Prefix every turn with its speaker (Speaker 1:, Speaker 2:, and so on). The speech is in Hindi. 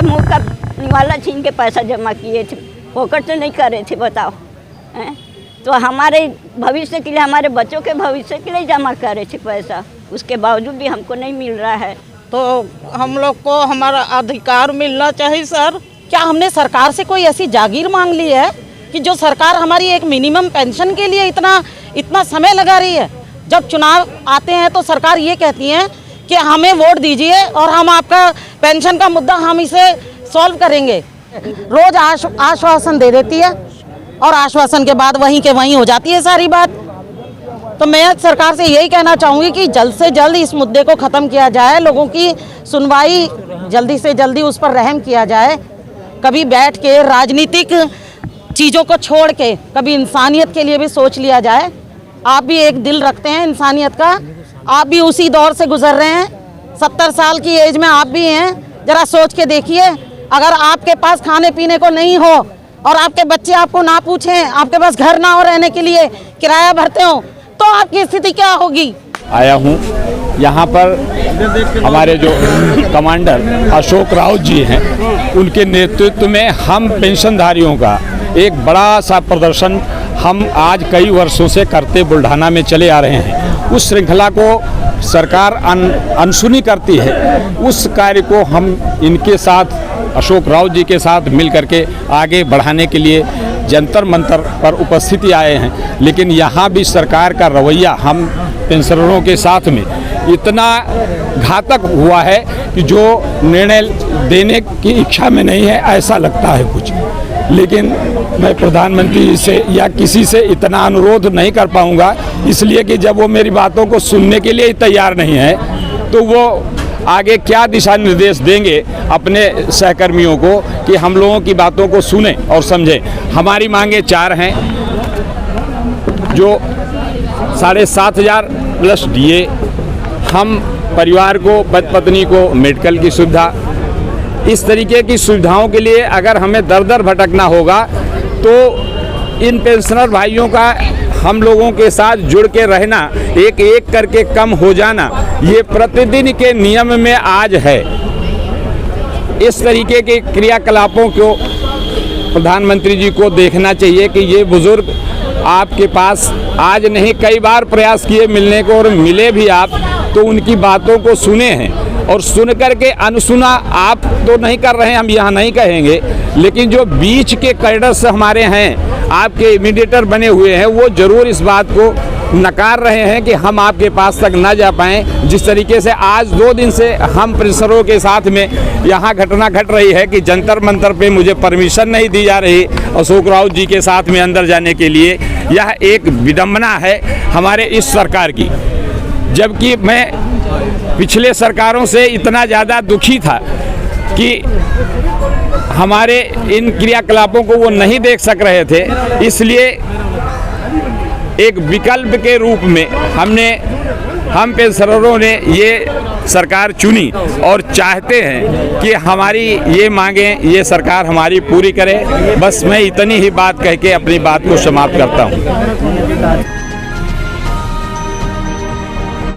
Speaker 1: मुँह का निवाला छीन के पैसा जमा किए थे, फोकट से नहीं करे थे, बताओ हैं? तो हमारे भविष्य के लिए, हमारे बच्चों के भविष्य के लिए जमा करे थे पैसा, उसके बावजूद भी हमको नहीं मिल रहा है।
Speaker 2: तो हम लोग को हमारा अधिकार मिलना चाहिए सर।
Speaker 3: क्या हमने सरकार से कोई ऐसी जागीर मांग ली है कि जो सरकार हमारी एक मिनिमम पेंशन के लिए इतना समय लगा रही है? जब चुनाव आते हैं तो सरकार ये कहती है कि हमें वोट दीजिए और हम आपका पेंशन का मुद्दा हम इसे सॉल्व करेंगे। रोज आश्वासन दे देती है और आश्वासन के बाद वहीं के वहीं हो जाती है सारी बात। तो मैं सरकार से यही कहना चाहूँगी कि जल्द से जल्द इस मुद्दे को ख़त्म किया जाए, लोगों की सुनवाई जल्दी से जल्दी उस पर रहम किया जाए। कभी बैठ के राजनीतिक चीज़ों को छोड़ के कभी इंसानियत के लिए भी सोच लिया जाए। आप भी एक दिल रखते हैं इंसानियत का, आप भी उसी दौर से गुजर रहे हैं, 70 साल की एज में आप भी हैं। ज़रा सोच के देखिए, अगर आपके पास खाने पीने को नहीं हो और आपके बच्चे आपको ना पूछें, आपके पास घर ना हो रहने के लिए, किराया भरते हो, तो आपकी स्थिति क्या होगी?
Speaker 4: आया हूँ यहाँ पर हमारे जो कमांडर अशोक राउत जी हैं, उनके नेतृत्व में हम पेंशनधारियों का एक बड़ा सा प्रदर्शन हम आज कई वर्षों से करते बुल्ढाना में चले आ रहे हैं। उस श्रृंखला को सरकार अनसुनी करती है, उस कार्य को हम इनके साथ, अशोक राउत जी के साथ मिल करके आगे बढ़ाने के लिए जंतर मंतर पर उपस्थिति आए हैं। लेकिन यहाँ भी सरकार का रवैया हम पेंशनरों के साथ में इतना घातक हुआ है कि जो निर्णय देने की इच्छा में नहीं है, ऐसा लगता है कुछ। लेकिन मैं प्रधानमंत्री से या किसी से इतना अनुरोध नहीं कर पाऊंगा, इसलिए कि जब वो मेरी बातों को सुनने के लिए तैयार नहीं है तो वो आगे क्या दिशा निर्देश देंगे अपने सहकर्मियों को कि हम लोगों की बातों को सुने और समझें। हमारी मांगे 4 हैं, जो 7,500 प्लस DA, हम परिवार को, पति पत्नी को मेडिकल की सुविधा, इस तरीके की सुविधाओं के लिए अगर हमें दर दर भटकना होगा तो इन पेंशनर भाइयों का हम लोगों के साथ जुड़ के रहना, एक एक करके कम हो जाना, ये प्रतिदिन के नियम में आज है। इस तरीके के क्रियाकलापों को प्रधानमंत्री जी को देखना चाहिए कि ये बुजुर्ग आपके पास आज नहीं, कई बार प्रयास किए मिलने को और मिले भी आप, तो उनकी बातों को सुने हैं और सुन करके अनसुना आप तो नहीं कर रहे हैं, हम यहाँ नहीं कहेंगे, लेकिन जो बीच के कैडर्स हमारे हैं, आपके मीडिएटर बने हुए हैं, वो जरूर इस बात को नकार रहे हैं कि हम आपके पास तक ना जा पाएं। जिस तरीके से आज 2 दिन से हम पेंशनरों के साथ में यहाँ घटना घट रही है कि जंतर मंतर पे मुझे परमिशन नहीं दी जा रही अशोक राउत जी के साथ में अंदर जाने के लिए, यह एक विडंबना है हमारे इस सरकार की। जबकि मैं पिछले सरकारों से इतना ज़्यादा दुखी था कि हमारे इन क्रियाकलापों को वो नहीं देख सक रहे थे, इसलिए एक विकल्प के रूप में हम पेंशनरों ने ये सरकार चुनी और चाहते हैं कि हमारी ये मांगें ये सरकार हमारी पूरी करे। बस मैं इतनी ही बात कह के अपनी बात को समाप्त करता हूँ।